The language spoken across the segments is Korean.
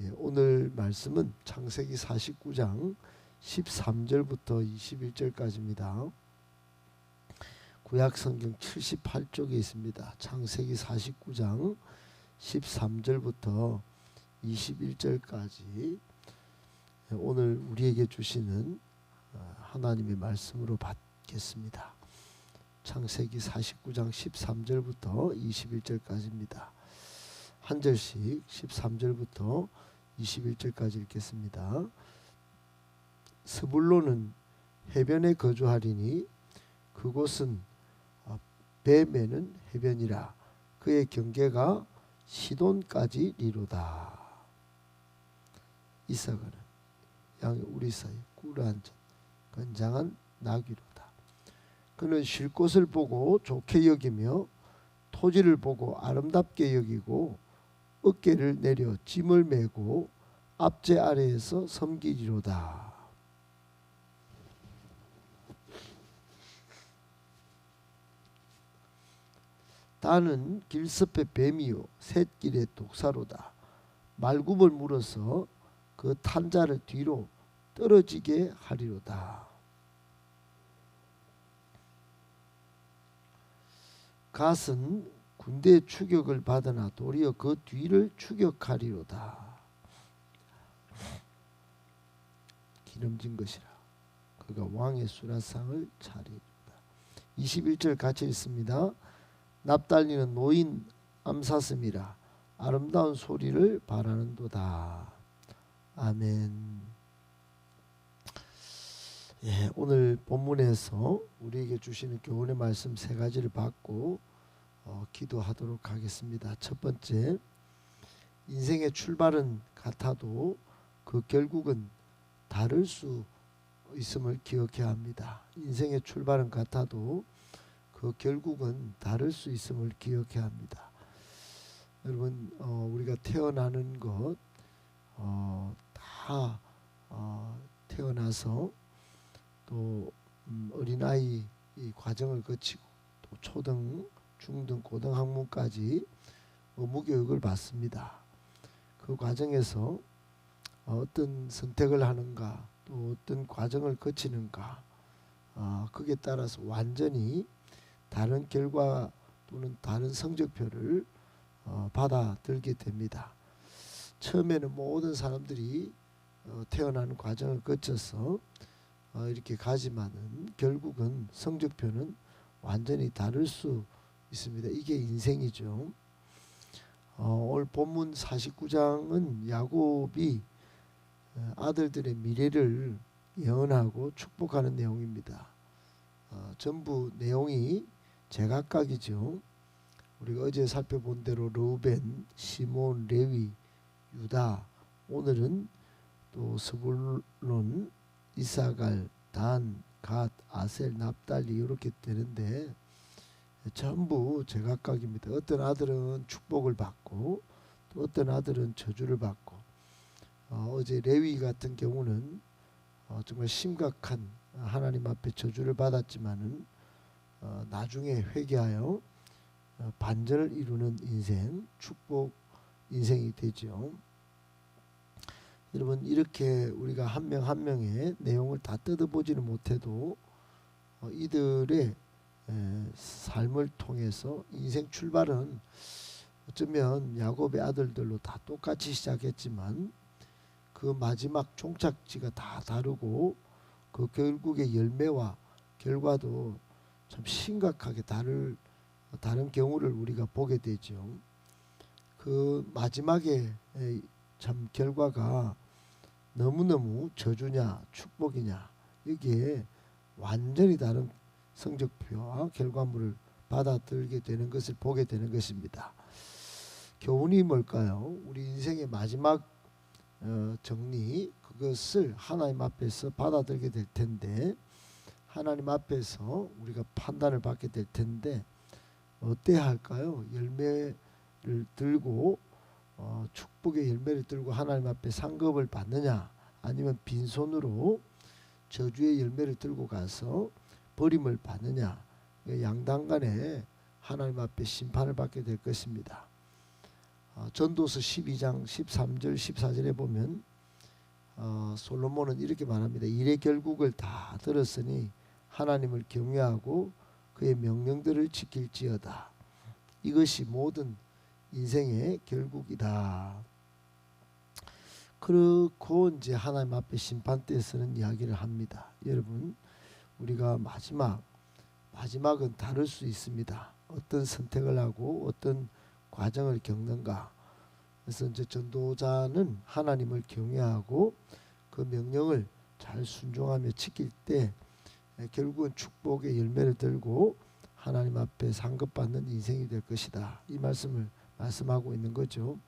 오늘 말씀은 창세기 49장 13절부터 21절까지입니다. 구약성경 78쪽에 있습니다. 창세기 49장 13절부터 21절까지 오늘 우리에게 주시는 하나님의 말씀으로 받겠습니다. 창세기 49장 13절부터 21절까지입니다. 한 절씩 13절부터 21절까지 읽겠습니다. 스불론은 해변에 거주하리니 그곳은 뱀에는 해변이라. 그의 경계가 시돈까지 이루다. 이사가는 양의 우리 사이 꿀을 앉은 건장한 나귀로다. 그는 쉴 곳을 보고 좋게 여기며 토지를 보고 아름답게 여기고 어깨를 내려 짐을 메고 앞제 아래에서 섬기리로다. 다는 길섭의 뱀이요 샛길의 독사로다. 말굽을 물어서 그 탄자를 뒤로 떨어지게 하리로다. 갓은 군대의 추격을 받으나 도리어 그 뒤를 추격하리로다. 기름진 것이라 그가 왕의 수라상을 차리리로다. 21절 같이 읽습니다. 납달리는 노인 암사슴이라 아름다운 소리를 바라는도다. 아멘. 오늘 본문에서 우리에게 주시는 교훈의 말씀 세 가지를 받고 기도하도록 하겠습니다. 첫 번째, 인생의 출발은 같아도 그 결국은 다를 수 있음을 기억해야 합니다. 인생의 출발은 같아도 그 결국은 다를 수 있음을 기억해야 합니다. 여러분, 우리가 태어나는 것 다 태어나서 또 어린아이 이 과정을 거치고 또 초등, 중등, 고등 학문까지 의무교육을 받습니다. 그 과정에서 어떤 선택을 하는가 또 어떤 과정을 거치는가 그에 따라서 완전히 다른 결과 또는 다른 성적표를 받아들게 됩니다. 처음에는 모든 사람들이 태어나는 과정을 거쳐서 이렇게 가지만은 결국은 성적표는 완전히 다를 수 있습니다. 이게 인생이죠. 오늘 본문 49장은 야곱이 아들들의 미래를 예언하고 축복하는 내용입니다. 전부 내용이 제각각이죠. 우리가 어제 살펴본 대로 르우벤, 시몬, 레위, 유다, 오늘은 또 스불론, 이사갈, 단, 갓, 아셀, 납달리 이렇게 되는데 전부 제각각입니다. 어떤 아들은 축복을 받고 또 어떤 아들은 저주를 받고 어제 레위 같은 경우는 정말 심각한 하나님 앞에 저주를 받았지만은 나중에 회개하여 반전을 이루는 인생, 축복 인생이 되죠. 여러분, 이렇게 우리가 한 명 한 명의 내용을 다 뜯어보지는 못해도 이들의 삶을 통해서 인생 출발은 어쩌면 야곱의 아들들로 다 똑같이 시작했지만 그 마지막 종착지가 다 다르고 그 결국의 열매와 결과도 참 심각하게 다른 경우를 우리가 보게 되죠. 그 마지막에 참 결과가 너무너무 저주냐 축복이냐 여기에 완전히 다른 성적표와 결과물을 받아들게 되는 것을 보게 되는 것입니다. 교훈이 뭘까요? 우리 인생의 마지막 정리, 그것을 하나님 앞에서 받아들게 될 텐데 하나님 앞에서 우리가 판단을 받게 될 텐데 어때야 할까요? 열매를 들고 축복의 열매를 들고 하나님 앞에 상급을 받느냐, 아니면 빈손으로 저주의 열매를 들고 가서 버림을 받느냐, 양당간에 하나님 앞에 심판을 받게 될 것입니다. 전도서 12장 13절 14절에 보면 솔로몬은 이렇게 말합니다. 일의 결국을 다 들었으니 하나님을 경외하고 그의 명령들을 지킬지어다. 이것이 모든 인생의 결국이다. 그렇고 이제 하나님 앞에 심판 때에서는 이야기를 합니다. 여러분, 우리가 마지막은 다를 수 있습니다. 어떤 선택을 하고 어떤 과정을 겪는가. 그래서 이제 전도자는 하나님을 경외하고 그 명령을 잘 순종하며 지킬 때 결국은 축복의 열매를 들고 하나님 앞에 상급받는 인생이 될 것이다. 이 말씀을 말씀하고 있는 거죠.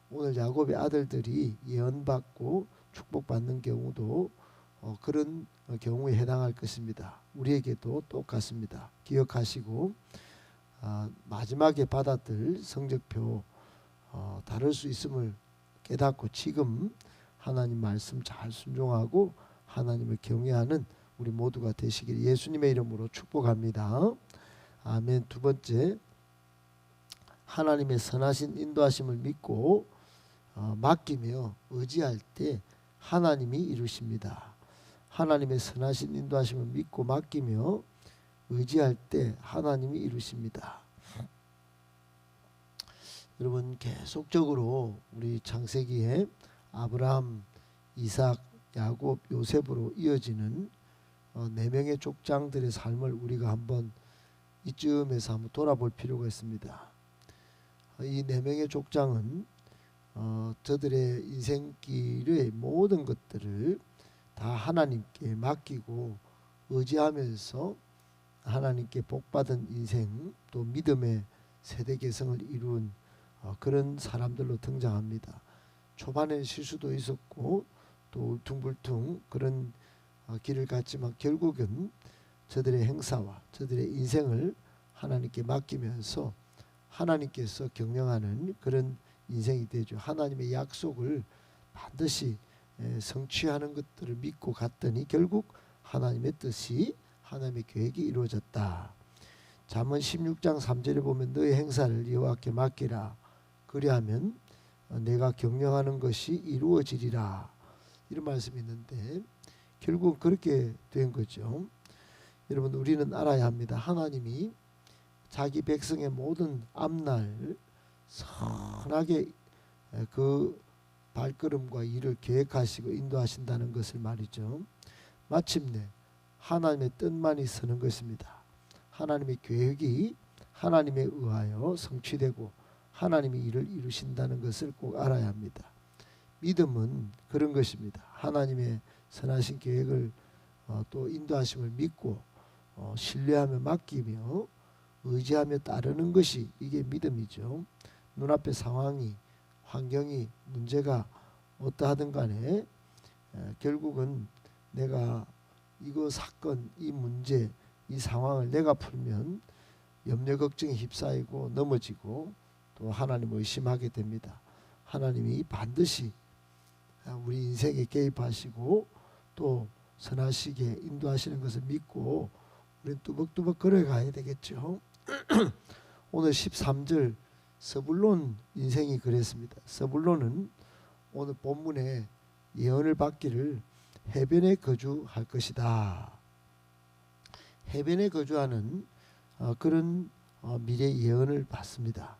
오늘 야곱의 아들들이 예언받고 축복받는 경우도 그런 경우에 해당할 것입니다. 우리에게도 똑같습니다. 기억하시고 마지막에 받아들 성적표 다를 수 있음을 깨닫고 지금 하나님 말씀 잘 순종하고 하나님을 경외하는 우리 모두가 되시길 예수님의 이름으로 축복합니다. 아멘. 두 번째, 하나님의 선하신 인도하심을 믿고 맡기며 의지할 때 하나님이 이루십니다. 하나님의 선하신 인도하심을 믿고 맡기며 의지할 때 하나님이 이루십니다. 여러분, 계속적으로 우리 창세기에 아브라함, 이삭, 야곱, 요셉으로 이어지는 4명의 족장들의 삶을 우리가 한번 이쯤에서 한번 돌아볼 필요가 있습니다. 이 4명의 족장은 저들의 인생길의 모든 것들을 다 하나님께 맡기고 의지하면서 하나님께 복받은 인생, 또 믿음의 세대 개성을 이룬 그런 사람들로 등장합니다. 초반에 실수도 있었고 또 울퉁불퉁 그런 길을 갔지만 결국은 저들의 행사와 저들의 인생을 하나님께 맡기면서 하나님께서 경영하는 그런 인생이 되죠. 하나님의 약속을 반드시 성취하는 것들을 믿고 갔더니 결국 하나님의 뜻이, 하나님의 계획이 이루어졌다. 잠언 16장 3절에 보면 너의 행사를 여호와께 맡기라. 그리하면 내가 경영하는 것이 이루어지리라. 이런 말씀이 있는데 결국 그렇게 된 거죠. 여러분, 우리는 알아야 합니다. 하나님이 자기 백성의 모든 앞날 선하게 그 발걸음과 일을 계획하시고 인도하신다는 것을 말이죠. 마침내 하나님의 뜻만이 서는 것입니다. 하나님의 계획이 하나님에 의하여 성취되고 하나님이 이를 이루신다는 것을 꼭 알아야 합니다. 믿음은 그런 것입니다. 하나님의 선하신 계획을 또 인도하심을 믿고 신뢰하며 맡기며 의지하며 따르는 것이 이게 믿음이죠. 눈앞의 상황이, 환경이, 문제가 어떠하든 간에 결국은 내가 이거 사건, 이 문제, 이 상황을 내가 풀면 염려 걱정에 휩싸이고 넘어지고 또 하나님을 의심하게 됩니다. 하나님이 반드시 우리 인생에 개입하시고 또 선하시게 인도하시는 것을 믿고 우리는 뚜벅뚜벅 걸어가야 되겠죠. 오늘 13절 서불론 인생이 그랬습니다. 서불론은 오늘 본문에 예언을 받기를 해변에 거주할 것이다. 해변에 거주하는 그런 미래 예언을 받습니다.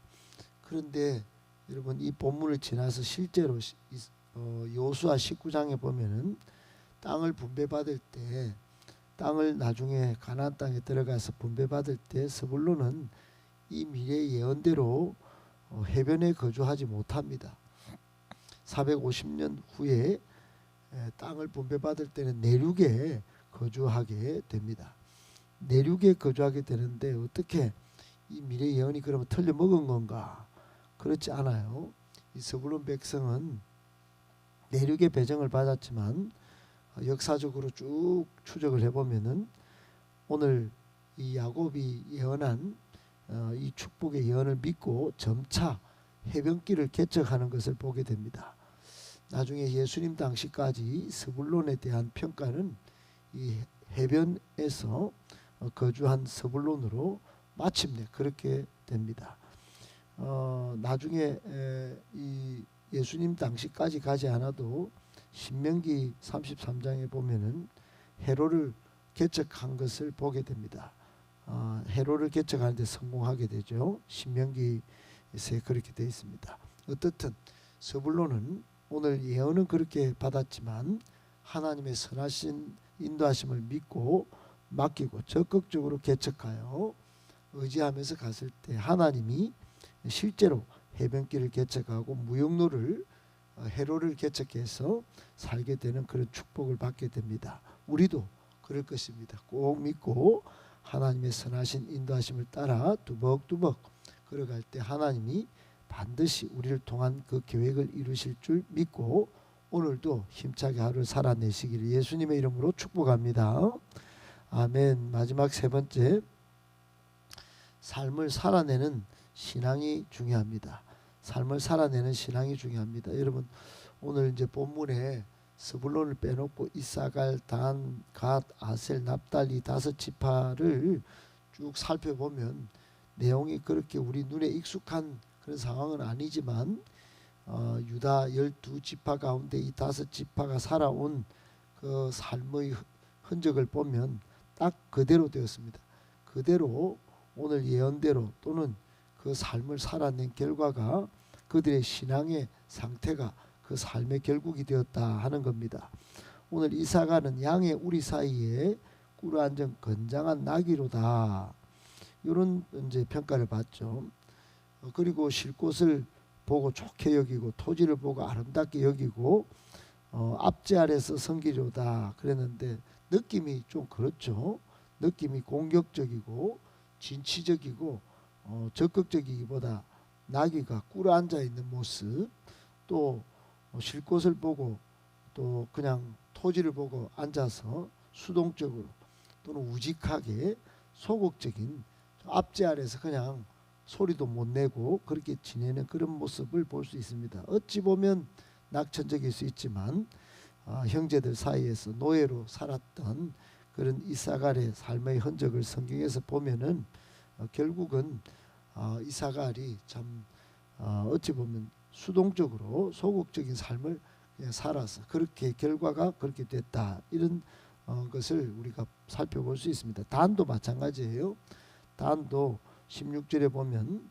그런데 여러분, 이 본문을 지나서 실제로 여호수아 19장에 보면은 땅을 분배받을 때, 땅을 나중에 가나안 땅에 들어가서 분배받을 때 스불론은 이 미래 예언대로 해변에 거주하지 못합니다. 450년 후에 땅을 분배받을 때는 내륙에 거주하게 됩니다. 내륙에 거주하게 되는데 어떻게 이 미래 예언이 그러면 틀려먹은 건가? 그렇지 않아요. 이 스불론 백성은 내륙의 배정을 받았지만 역사적으로 쭉 추적을 해보면은 오늘 이 야곱이 예언한 이 축복의 예언을 믿고 점차 해변길을 개척하는 것을 보게 됩니다. 나중에 예수님 당시까지 스불론에 대한 평가는 이 해변에서 거주한 스불론으로 마침내 그렇게 됩니다. 나중에 이 예수님 당시까지 가지 않아도 신명기 33장에 보면은 헤롯을 개척한 것을 보게 됩니다. 헤롯을 개척하는 데 성공하게 되죠. 신명기에서 그렇게 되어 있습니다. 어떻든 서불론은 오늘 예언은 그렇게 받았지만 하나님의 선하신 인도하심을 믿고 맡기고 적극적으로 개척하여 의지하면서 갔을 때 하나님이 실제로 해변길을 개척하고 무역로를 해로를 개척해서 살게 되는 그런 축복을 받게 됩니다. 우리도 그럴 것입니다. 꼭 믿고 하나님의 선하신 인도하심을 따라 두벅두벅 걸어갈 때 하나님이 반드시 우리를 통한 그 계획을 이루실 줄 믿고 오늘도 힘차게 하루를 살아내시기를 예수님의 이름으로 축복합니다. 아멘. 마지막 세 번째, 삶을 살아내는 신앙이 중요합니다. 삶을 살아내는 신앙이 중요합니다. 여러분 오늘 이제 본문에 스불론을 빼놓고 이사갈, 단, 갓, 아셀, 납달리 다섯 지파를 쭉 살펴보면 내용이 그렇게 우리 눈에 익숙한 그런 상황은 아니지만 유다 12지파 가운데 이 다섯 지파가 살아온 그 삶의 흔적을 보면 딱 그대로 되었습니다. 그대로 오늘 예언대로 또는 그 삶을 살아낸 결과가 그들의 신앙의 상태가 그 삶의 결국이 되었다 하는 겁니다. 오늘 이사가는 양의 우리 사이에 꿇어앉은 건장한 나귀로다. 이런 이제 평가를 받죠. 그리고 쉴 곳을 보고 좋게 여기고 토지를 보고 아름답게 여기고 앞제 아래서 섬기려다 그랬는데 느낌이 좀 그렇죠. 느낌이 공격적이고 진취적이고 적극적이기보다 나귀가 꿇어앉아 있는 모습, 또 쉴 곳을 보고 또 그냥 토지를 보고 앉아서 수동적으로 또는 우직하게 소극적인 앞제 아래서 그냥 소리도 못 내고 그렇게 지내는 그런 모습을 볼 수 있습니다. 어찌 보면 낙천적일 수 있지만 형제들 사이에서 노예로 살았던 그런 이사갈의 삶의 흔적을 성경에서 보면은 결국은 이사갈이 참 어찌 보면 수동적으로 소극적인 삶을 그냥 살아서 그렇게 결과가 그렇게 됐다 이런 것을 우리가 살펴볼 수 있습니다. 단도 마찬가지예요. 단도 16절에 보면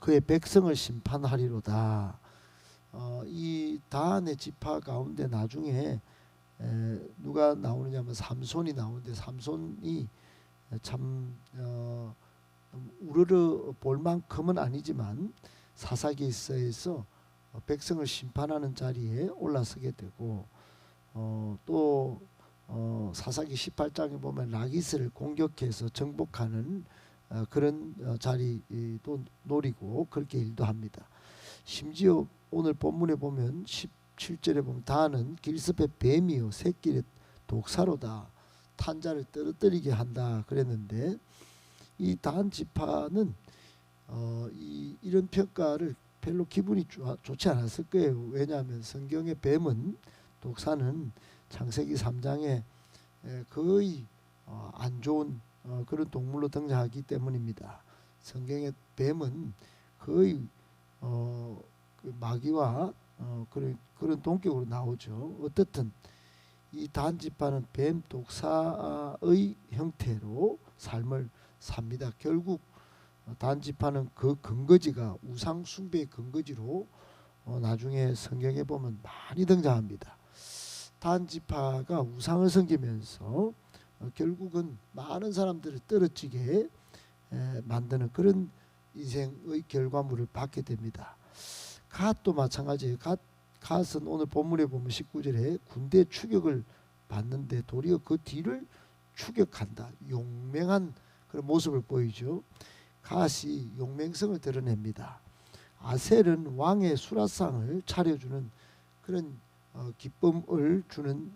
그의 백성을 심판하리로다. 이 단의 지파 가운데 나중에 누가 나오느냐면 삼손이 나오는데 삼손이 참 우르르 볼 만큼은 아니지만 사사기서에서 백성을 심판하는 자리에 올라서게 되고 또 사사기 18장에 보면 라기스를 공격해서 정복하는 그런 자리도 노리고 그렇게 일도 합니다. 심지어 오늘 본문에 보면 17절에 보면 다는 길습의 뱀이요 새끼의 독사로다. 탄자를 떨어뜨리게 한다 그랬는데 이 단 지파는 이런 평가를 별로 기분이 좋지 않았을 거예요. 왜냐하면 성경의 뱀은 독사는 창세기 3장에 거의 안 좋은 그런 동물로 등장하기 때문입니다. 성경의 뱀은 거의 그 마귀와 그런 동격으로 나오죠. 어떻든 이 단지파는 뱀 독사의 형태로 삶을 삽니다. 결국 단지파는 그 근거지가 우상 숭배의 근거지로 나중에 성경에 보면 많이 등장합니다. 단지파가 우상을 섬기면서 결국은 많은 사람들을 떨어지게 만드는 그런 인생의 결과물을 받게 됩니다. 갓도 마찬가지예요. 갓은 오늘 본문에 보면 19절에 군대 추격을 받는데 도리어 그 뒤를 추격한다. 용맹한 그런 모습을 보이죠. 갓이 용맹성을 드러냅니다. 아셀은 왕의 수라상을 차려주는 그런 기쁨을 주는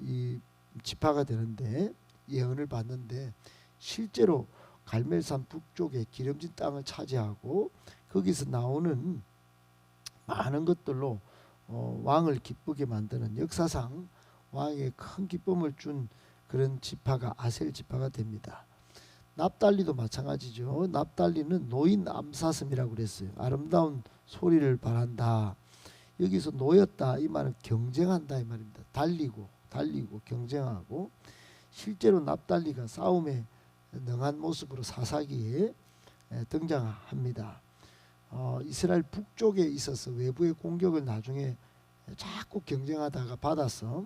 이 지파가 되는데 예언을 받는데 실제로 갈멜산 북쪽에 기름진 땅을 차지하고 거기서 나오는 많은 것들로 왕을 기쁘게 만드는 역사상 왕에게 큰 기쁨을 준 그런 지파가 아셀 지파가 됩니다. 납달리도 마찬가지죠. 납달리는 노인 암사슴이라고 그랬어요. 아름다운 소리를 바란다. 여기서 놓였다 이 말은 경쟁한다 이 말입니다. 달리고 경쟁하고, 실제로 납달리가 싸움에 능한 모습으로 사사기에 등장합니다. 이스라엘 북쪽에 있어서 외부의 공격을 나중에 자꾸 경쟁하다가 받아서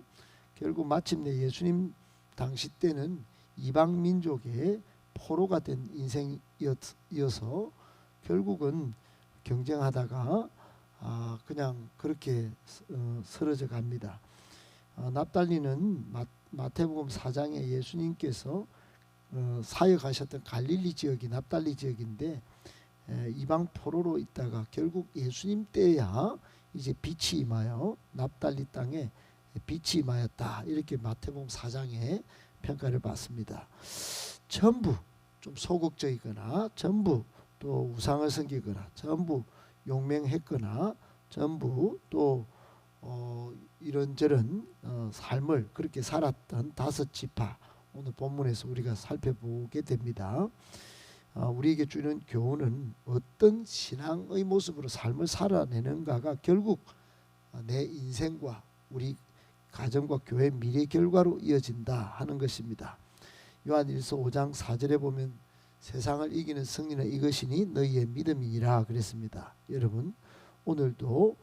결국 마침내 예수님 당시 때는 이방 민족의 포로가 된 인생이어서 결국은 경쟁하다가 그냥 그렇게 쓰러져 갑니다. 납달리는 마태복음 4장에 예수님께서 사역하셨던 갈릴리 지역이 납달리 지역인데 이방 포로로 있다가 결국 예수님 때야 이제 빛이 임하여 납달리 땅에 빛이 임하였다. 이렇게 마태복음 4장에 평가를 받습니다. 전부 좀 소극적이거나 전부 또 우상을 섬기거나 전부 용맹했거나 전부 또 이런저런 삶을 그렇게 살았던 다섯 지파, 오늘 본문에서 우리가 살펴보게 됩니다. 우리에게 주는 교훈은 어떤 신앙의 모습으로 삶을 살아내는가가 결국 내 인생과 우리 가정과 교회 미래 결과로 이어진다 하는 것입니다. 요한일서 5장 4절에 보면 세상을 이기는 승리는 이것이니 너희의 믿음이니라 그랬습니다. 여러분, 오늘도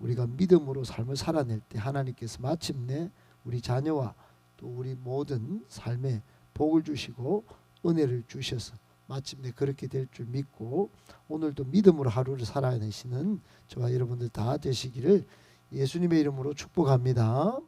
우리가 믿음으로 삶을 살아낼 때 하나님께서 마침내 우리 자녀와 또 우리 모든 삶에 복을 주시고 은혜를 주셔서 마침내 그렇게 될 줄 믿고 오늘도 믿음으로 하루를 살아내시는 저와 여러분들 다 되시기를 예수님의 이름으로 축복합니다.